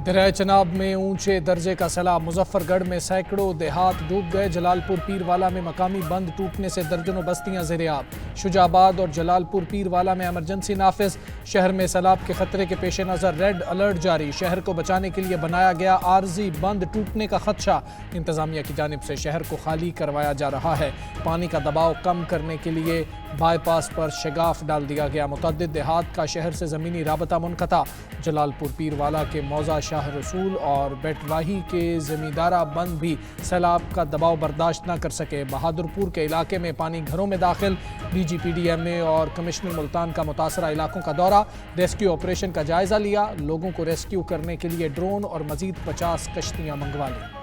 दरिया चनाब में ऊंचे दर्जे का सैलाब, मुजफ्फरगढ़ में सैकड़ों देहात डूब गए। जलालपुर पीरवाला में मकामी बंद टूटने से दर्जनों बस्तियां ज़ेर-ए-आब। शुजाबाद और जलालपुर पीरवाला में इमरजेंसी नाफिज। शहर में सैलाब के खतरे के पेश नज़र रेड अलर्ट जारी। शहर को बचाने के लिए बनाया गया आर्जी बंद टूटने का खदशा। इंतजामिया की जानिब से शहर को खाली करवाया जा रहा है। पानी का दबाव कम करने के लिए बाईपास पर शगाफ डाल दिया गया। मुतअद्दिद देहात का शहर से ज़मीनी राबता मुनक़ता। जलालपुर पीरवाला के मौजा शाह रसूल और बेटवाही के जमींदारा बंद भी सैलाब का दबाव बर्दाश्त न कर सके। बहादुरपुर के इलाके में पानी घरों में दाखिल। DGPDMA और कमिश्नर मुल्तान का मुतासरा इलाकों का दौरा। रेस्क्यू ऑपरेशन का जायजा लिया। लोगों को रेस्क्यू करने के लिए ड्रोन और मजीद 50 कश्तियां मंगवा ली।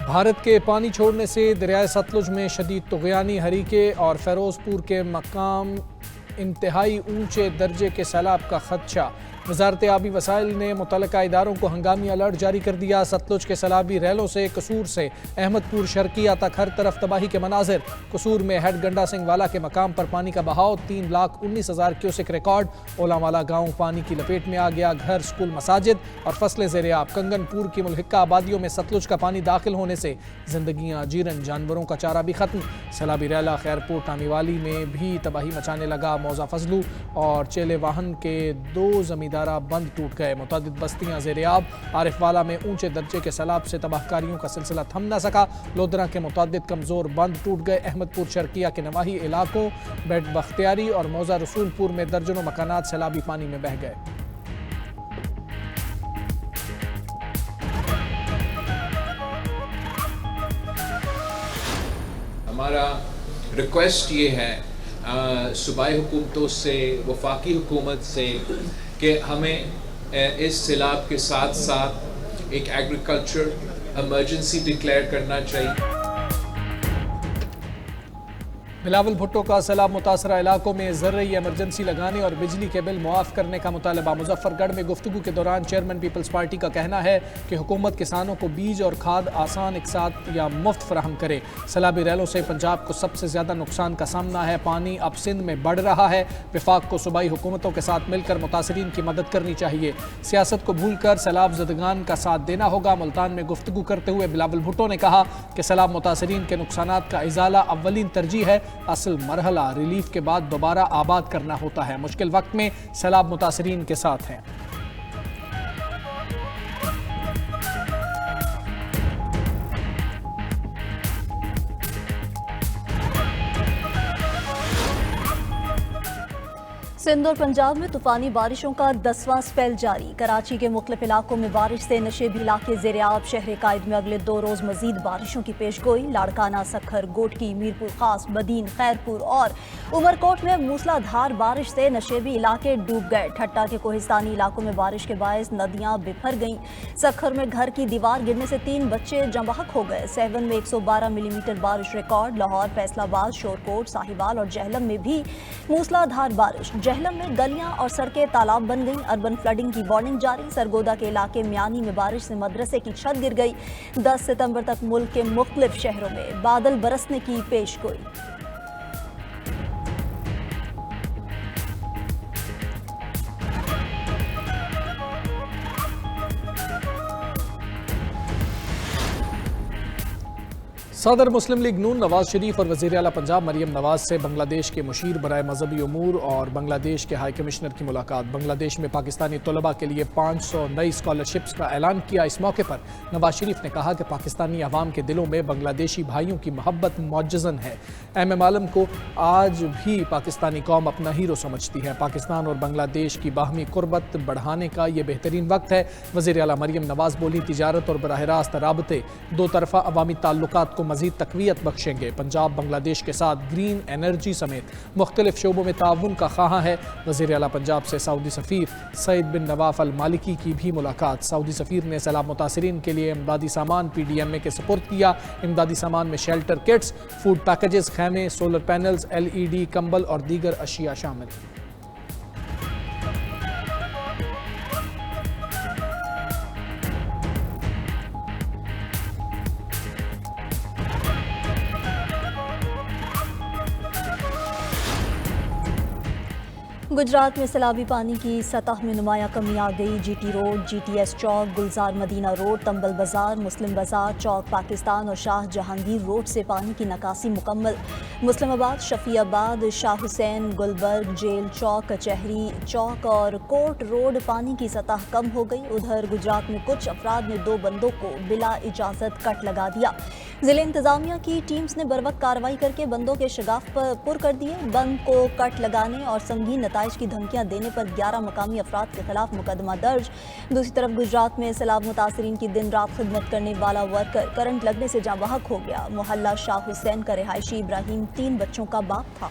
भारत के पानी छोड़ने से दरियाए सतलुज में शदीद तुग़यानी, हरीके और फ़िरोज़पुर के मकाम इंतहाई ऊंचे दर्जे के सैलाब का खदशा। वज़ारत आबी वसाइल ने मुतल्लिका इदारों को हंगामी अलर्ट जारी कर दिया। सतलुज के सैलाबी रैलों से कसूर से अहमदपुर शर्किया तक हर तरफ तबाही के मनाजिर। कसूर में हेड गंडा सिंह वाला के मकाम पर पानी का बहाव 3,19,000 क्यूसेक रिकॉर्ड। ओलावाला गांव पानी की लपेट में आ गया। घर, स्कूल, मसाजिद और फसलें ज़ेर-ए-आब। कंगनपुर की मुल्हिका आबादियों में सतलुज का पानी दाखिल होने से जिंदगियां जीरन, जानवरों का चारा भी खत्म। सैलाबी रैला खैरपुर टामीवाली में भी तबाही मचाने लगा। मौजा फजलू और चेले वाहन के 2 जमींदारा बंद टूट गए। मुतअद्दिद बस्तियां ज़ेर-ए-आब। आरिफवाला में ऊंचे दर्जे के सैलाब से तबाहकारियों का सिलसिला थम न सका। लोधरा के मुतअद्दिद कमजोर बंद टूट गए। अहमदपुर शर्किया के नवाही इलाकों, बेट बख्तियारी और मौजा रसूलपुर में दर्जनों मकानात सैलाबी पानी में बह गए। हमारा रिक्वेस्ट ये है सूबाई हुकूमतों से, वफाकी हुकूमत से कि हमें इस सैलाब के साथ साथ एक एग्रीकल्चर इमरजेंसी डिक्लेयर करना चाहिए। बिलावल भुट्टो का सैलाब मुतासरा इलाकों में ज़रूरी इमरजेंसी लगाने और बिजली के बिल मुआफ़ करने का मुतालबा। मुजफ्फरगढ़ में गुफ्तगू के दौरान चेयरमैन पीपल्स पार्टी का कहना है कि हुकूमत किसानों को बीज और खाद आसान, एक साथ या मुफ्त फराहम करे। सैलाबी रैलों से पंजाब को सबसे ज़्यादा नुकसान का सामना है। पानी अब सिंध में बढ़ रहा है। वफाक को सूबाई हुकूमतों के साथ मिलकर मुतासरीन की मदद करनी चाहिए। सियासत को भूल कर सैलाब ज़दगान का साथ देना होगा। मुल्तान में गुफ्तगू करते हुए बिलावल भुट्टो ने कहा कि सैलाब मुतासरीन के नुकसानात का इजाला अव्वलीन तरजीह है। असल मरहला रिलीफ के बाद दोबारा आबाद करना होता है। मुश्किल वक्त में सैलाब मुतासरीन के साथ हैं। सिंध और पंजाब में तूफानी बारिशों का 10वां स्पेल जारी। कराची के मुख्तलिफ इलाकों में बारिश से नशेबी इलाके ज़ेर-ए-आब। शहर कायद में अगले 2 रोज़ मजीद बारिशों की पेशगोई। लाड़काना, सखर, गोटकी, मीरपुर खास, बदीन, खैरपुर और उमरकोट में मूसलाधार बारिश से नशेबी इलाके डूब गए। ठट्टा के कोहिस्तानी इलाकों में बारिश के बायस नदियां बिफर गईं। सखर में घर की दीवार गिरने से 3 बच्चे जंबाहक हो गए। सेवन में 112 मिलीमीटर बारिश रिकॉर्ड। लाहौर, फैसलाबाद, शोरकोट, साहिवाल और जहलम में भी मूसलाधार बारिश। जहलम में गलियां और सड़कें तालाब बन गईं। अर्बन फ्लडिंग की वार्निंग जारी। सरगोदा के इलाके म्यानी में बारिश से मदरसे की छत गिर गई। 10 सितंबर तक मुल्क के मुख्तलिफ शहरों में बादल बरसने की पेशगोई। सदर मुस्लिम लीग नून नवाज शरीफ और वज़ीर आला पंजाब मरियम नवाज से बांग्लादेश के मुशीर बराए मजहबी उमूर और बांग्लादेश के हाई कमिश्नर की मुलाकात। बांग्लादेश में पाकिस्तानी तलबा के लिए 500 नई स्कॉलरशिप्स का ऐलान किया। इस मौके पर नवाज शरीफ ने कहा कि पाकिस्तानी अवाम के दिलों में बांग्लादेशी भाइयों की मोहब्बत मौजज़न है। MM आलम को आज भी पाकिस्तानी कौम अपना हीरो समझती है। पाकिस्तान और बांग्लादेश की बाहमी कुर्बत बढ़ाने का ये बेहतरीन वक्त है। वज़ीर आला मरियम नवाज बोली, तिजारत और बराह रास्त राबते दो तरफ़ा अवामी ताल्लुकात को मज़ीद तक़वियत बख्शेंगे। पंजाब बांग्लादेश के साथ ग्रीन एनर्जी समेत मुख्तलिफ शोबों में ताउन का ख्वाह है। वज़ीर आला पंजाब से सऊदी सफ़ीर सईद बिन नवाफ अल मालिकी की भी मुलाकात। सऊदी सफ़ीर ने सैलाब मुतासरीन के लिए इमदादी सामान PDMA के सुपुर्द किया। इमदादी सामान में शेल्टर किट्स, फूड पैकेजेस, खैमे, सोलर पैनल्स, LED, कंबल और दीगर अशिया शामिल। गुजरात में सैलाबी पानी की सतह में नुमायां कमी आ गई। जीटी रोड, जीटीएस चौक, गुलजार मदीना रोड, तंबल बाजार, मुस्लिम बाजार, चौक पाकिस्तान और शाह जहांगीर रोड से पानी की निकासी मुकम्मल। मुस्लिमाबाद, शफियाबाद, शाह हुसैन, गुलबर्ग, जेल चौक, कचहरी चौक और कोर्ट रोड पानी की सतह कम हो गई। उधर गुजरात में कुछ अफराद ने 2 बंदों को बिला इजाज़त कट लगा दिया। जिले इंतजामिया की टीम्स ने बरवक्त कार्रवाई करके बंदों के शगाफ पर पुर कर दिए। बंद को कट लगाने और संगीन नताइज की धमकियां देने पर 11 मकामी अफराद के खिलाफ मुकदमा दर्ज। दूसरी तरफ गुजरात में सैलाब मुतासरीन की दिन रात खिदमत करने वाला वर्कर करंट लगने से जाँ बहक हो गया। मोहल्ला शाह हुसैन का रिहायशी इब्राहिम 3 बच्चों का बाप था।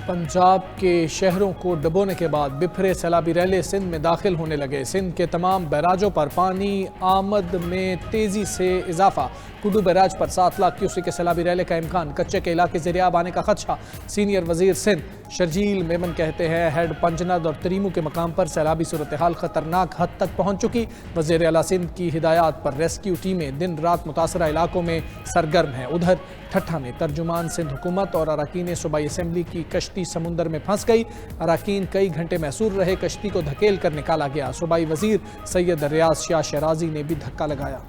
पंजाब के शहरों को डुबोने के बाद बिफरे सैलाबी रैले सिंध में दाखिल होने लगे। सिंध के तमाम बैराजों पर पानी आमद में तेज़ी से इजाफा। कुडू बैराज पर 7 लाख क्यूसेक के सैलाबी रैले का इम्कान। कच्चे के इलाके ज़ेरियाब आने का खदशा। सीनियर वजीर सिंध शर्जील मेमन कहते हैं हेड पंजनद और तरीमू के मकाम पर सैलाबी सूरत हाल खतरनाक हद तक पहुँच चुकी। वज़ीर आला सिंध की हिदायत पर रेस्क्यू टीमें दिन रात मुतासरा इलाकों में सरगर्म हैं। उधर ठट्ठा में तर्जुमान सिंध हुकूमत और अरकान सूबाई असम्बली की कश्ती समुंदर में फंस गई। अरकान कई घंटे महसूर रहे। कश्ती को धकेल कर निकाला गया। सूबाई वजीर सैयद रियाज शाह शराजी ने भी धक्का लगाया।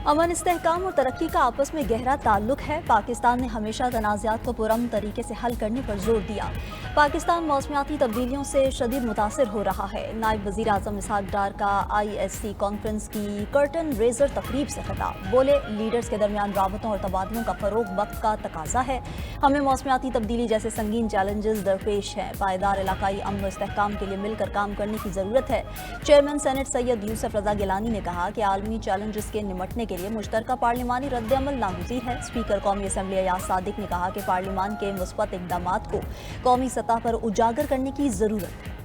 अमन, इस्तेहकाम और तरक्की का आपस में गहरा ताल्लुक है। पाकिस्तान ने हमेशा तनाज़ात को पुरअमन तरीके से हल करने पर जोर दिया। पाकिस्तान मौसमियाती तब्दीलियों से शदीद मुतासर हो रहा है। नायब वज़ीर आज़म इसहाक डार का ISC कॉन्फ्रेंस की कर्टन रेजर तकरीब से खिताब। बोले, लीडर्स के दरमियान राबतों और तबादलों का फ़रोग वक्त का तकाजा है। हमें मौसमियाती तब्दीली जैसे संगीन चैलेंजेस दरपेश हैं। पायदार इलाकाई अमन व इस्तेहकाम के लिए मिलकर काम करने की ज़रूरत है। चेयरमैन सेनेट सैयद यूसुफ रज़ा गिलानी ने कहा कि आलमी चैलेंजेस के निमटने के लिए मुश्तरका पार्लिमानी रद्द-ए-अमल नागुज़ीर है। स्पीकर कौमी असम्बली अयाज सादिक ने कहा कि पार्लिमान के मुस्बत इक़दामात को कौमी सतह पर उजागर करने की ज़रूरत है।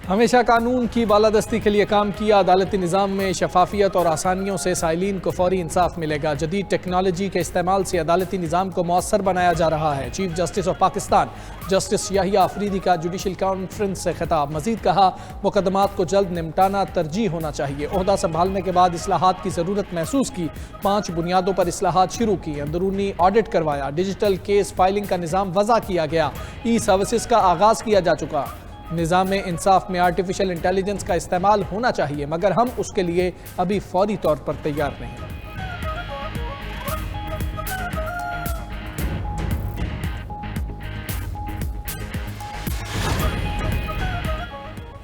हमेशा कानून की बालादस्ती के लिए काम किया। अदालती निज़ाम में शफाफियत और आसानियों से साइलिन को फौरी इंसाफ मिलेगा। जदीद टेक्नोलॉजी के इस्तेमाल से अदालती निज़ाम को मौसर बनाया जा रहा है। Chief Justice of Pakistan Justice Yahya Afridi का जुडिशल कॉन्फ्रेंस से खिताब। मजीद कहा, मुकदमात को जल्द निपटाना तरजीह होना चाहिए। ओहदा संभालने के बाद इस्लाहात की ज़रूरत महसूस की। 5 बुनियादों पर इस्लाहात शुरू की। अंदरूनी ऑडिट करवाया। डिजिटल केस फाइलिंग का निज़ाम वज़ा किया गया। ई सर्विसेज का आगाज़ किया जा चुका। निज़ाम इंसाफ में आर्टिफिशियल इंटेलिजेंस का इस्तेमाल होना चाहिए, मगर हम उसके लिए अभी फौरी तौर पर तैयार नहीं।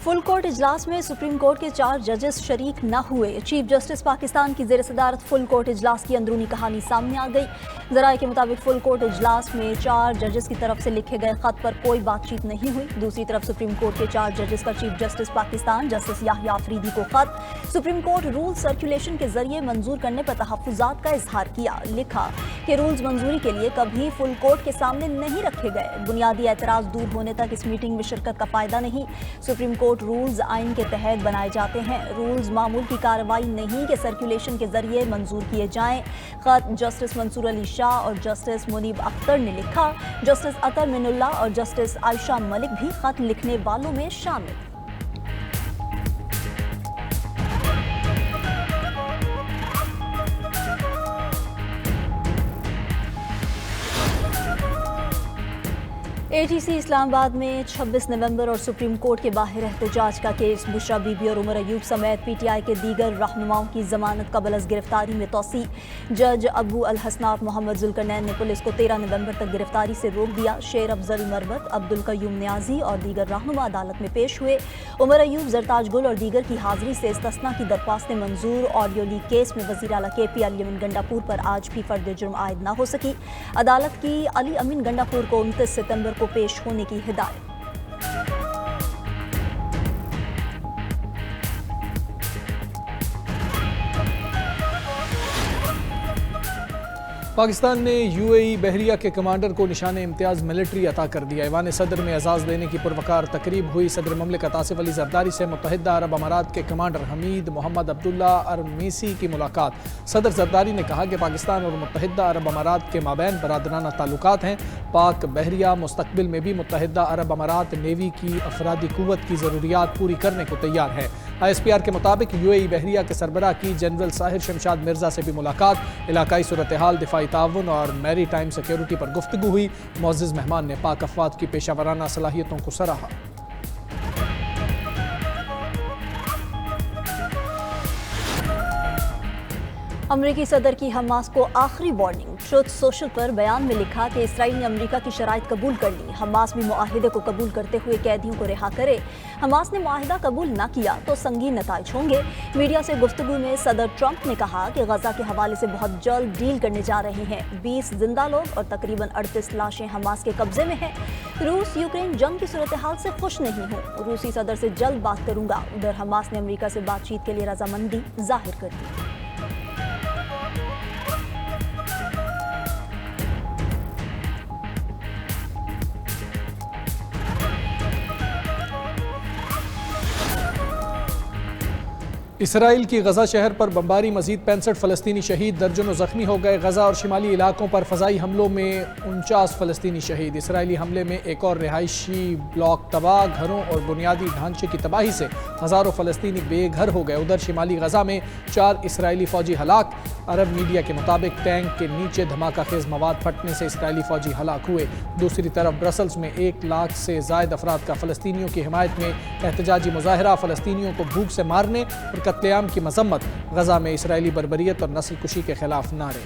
फुल कोर्ट इजलास में सुप्रीम कोर्ट के 4 जजेस शरीक न हुए। चीफ जस्टिस पाकिस्तान की ज़ेर सदारत फुल कोर्ट इजलास की अंदरूनी कहानी सामने आ गई। ज़राए के मुताबिक फुल कोर्ट इजलास में 4 जजेस की तरफ से लिखे गए खत पर कोई बातचीत नहीं हुई। दूसरी तरफ सुप्रीम कोर्ट के 4 जजेस का Chief Justice Pakistan Justice Yahya Afridi को खत। सुप्रीम कोर्ट रूल सर्कुलेशन के जरिए मंजूर करने पर तहफ़्फ़ुज़ात का इजहार किया। लिखा कि रूल्स मंजूरी के लिए कभी फुल कोर्ट के सामने नहीं रखे गए। बुनियादी एतराज़ दूर होने तक इस मीटिंग में शिरकत का फ़ायदा नहीं। सुप्रीम कोर्ट रूल्स आइन के तहत बनाए जाते हैं। रूल्स मामूल की कार्रवाई नहीं कि सर्कुलेशन के जरिए मंजूर किए जाएं। खत जस्टिस मंसूर अली शाह और जस्टिस मुनीब अख्तर ने लिखा। जस्टिस अतर मिनुल्ला और जस्टिस आयशा मलिक भी खत लिखने वालों में शामिल। ATC इस्लामाबाद में 26 नवंबर और सुप्रीम कोर्ट के बाहर एहतजाज का केस। बुशरा बीबी और उमर अयूब समेत PTI के दीगर रहनुमाओं की जमानत कबल अज़ गिरफ्तारी में तोसी। जज अबू अल हसनात मोहम्मद जुल्करनैन ने पुलिस को 13 नवंबर तक गिरफ्तारी से रोक दिया। शेर अफजल मरवत, अब्दुल कयूम न्याजी और दीगर रहनुमा अदालत में पेश हुए। उमर अयूब, जरताज गुल और दीगर की हाजिरी से इस्तस्ना की दरख्वास्तें मंजूर। ऑडियो लीक केस में वज़ीर आला KP अली अमीन गंडापुर पर आज भी फर्द जुर्म आयद न हो सकी। अदालत की अली अमीन गंडापुर को 29 सितंबर को पेश होने की हिदायत। پاکستان نے UAE بحریہ کے کمانڈر کو نشان امتیاز ملٹری عطا کر دیا۔ ایوان صدر میں اعزاز دینے کی پروقار تقریب ہوئی۔ صدر مملکت آصف علی زرداری سے متحدہ عرب امارات کے کمانڈر حمید محمد عبداللہ ارمیسی کی ملاقات۔ صدر زرداری نے کہا کہ پاکستان اور متحدہ عرب امارات کے مابین برادرانہ تعلقات ہیں۔ پاک بحریہ مستقبل میں بھی متحدہ عرب امارات نیوی کی افرادی قوت کی ضروریات پوری کرنے کو تیار ہے۔ ISPR کے مطابق UAE بحریہ کے سربراہ کی جنرل ساحر شمشاد مرزا سے بھی ملاقات۔ علاقائی صورتحال، دفاعی تعاون اور میری ٹائم سیکیورٹی پر گفتگو ہوئی۔ معزز مہمان نے پاک افواج کی پیشہ ورانہ صلاحیتوں کو سراہا۔ امریکی صدر کی حماس کو آخری وارننگ۔ ٹروتھ سوشل پر بیان میں لکھا کہ اسرائیل نے امریکہ کی شرائط قبول کر لی، حماس بھی معاہدے کو قبول کرتے ہوئے قیدیوں کو رہا کرے۔ حماس نے معاہدہ قبول نہ کیا تو سنگین نتائج ہوں گے۔ میڈیا سے گفتگو میں صدر ٹرمپ نے کہا کہ غزہ کے حوالے سے بہت جلد ڈیل کرنے جا رہے ہیں۔ 20 زندہ لوگ اور تقریباً 38 لاشیں حماس کے قبضے میں ہیں۔ روس یوکرین جنگ کی صورتحال سے خوش نہیں ہوں، روسی صدر سے جلد بات کروں گا۔ ادھر حماس نے امریکہ سے بات چیت کے لیے رضامندی ظاہر کر دی۔ اسرائیل کی غزہ شہر پر بمباری، مزید 65 فلسطینی شہید، درجنوں زخمی ہو گئے۔ غزہ اور شمالی علاقوں پر فضائی حملوں میں 49 فلسطینی شہید۔ اسرائیلی حملے میں ایک اور رہائشی بلاک تباہ، گھروں اور بنیادی ڈھانچے کی تباہی سے ہزاروں فلسطینی بے گھر ہو گئے۔ ادھر شمالی غزہ میں 4 اسرائیلی فوجی ہلاک۔ عرب میڈیا کے مطابق ٹینک کے نیچے دھماکہ خیز مواد پھٹنے سے اسرائیلی فوجی ہلاک ہوئے۔ دوسری طرف برسلز میں 1 لاکھ سے زائد افراد کا فلسطینیوں کی حمایت میں احتجاجی مظاہرہ، فلسطینیوں کو بھوک سے مارنے اور قتل عام کی مذمت، غزہ میں اسرائیلی بربریت اور نسل کشی کے خلاف نعرے۔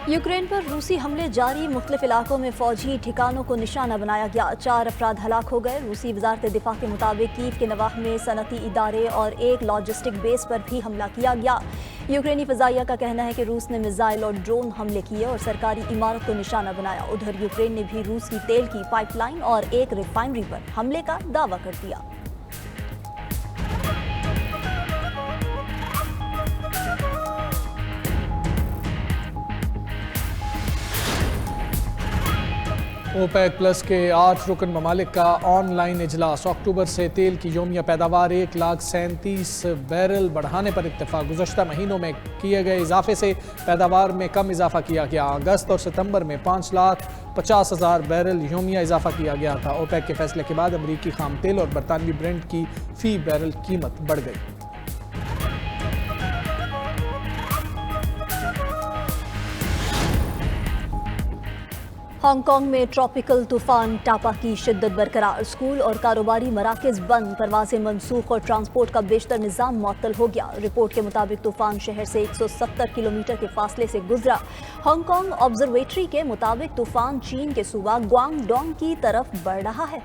یوکرین پر روسی حملے جاری، مختلف علاقوں میں فوجی ٹھکانوں کو نشانہ بنایا گیا، 4 افراد ہلاک ہو گئے۔ روسی وزارت دفاع کے مطابق کیف کے نواح میں صنعتی ادارے اور ایک لاجسٹک بیس پر بھی حملہ کیا گیا۔ یوکرینی فضائیہ کا کہنا ہے کہ روس نے میزائل اور ڈرون حملے کیے اور سرکاری عمارت کو نشانہ بنایا۔ ادھر یوکرین نے بھی روس کی تیل کی پائپ لائن اور ایک ریفائنری پر حملے کا دعویٰ کر دیا۔ اوپیک پلس کے 8 رکن ممالک کا آن لائن اجلاس، اکتوبر سے تیل کی یومیہ پیداوار 1,37,000 بیرل بڑھانے پر اتفاق۔ گزشتہ مہینوں میں کیے گئے اضافے سے پیداوار میں کم اضافہ کیا گیا۔ اگست اور ستمبر میں 5,50,000 بیرل یومیہ اضافہ کیا گیا تھا۔ اوپیک کے فیصلے کے بعد امریکی خام تیل اور برطانوی برنٹ کی فی بیرل قیمت بڑھ گئی۔ ہانگ کانگ میں ٹراپیکل طوفان ٹاپا کی شدت برقرار، اسکول اور کاروباری مراکز بند، پروازیں منسوخ اور ٹرانسپورٹ کا بیشتر نظام معطل ہو گیا۔ رپورٹ کے مطابق طوفان شہر سے 170 کلومیٹر کے فاصلے سے گزرا۔ ہانگ کانگ آبزرویٹری کے مطابق طوفان چین کے صوبہ گوانگ ڈونگ کی طرف بڑھ رہا ہے۔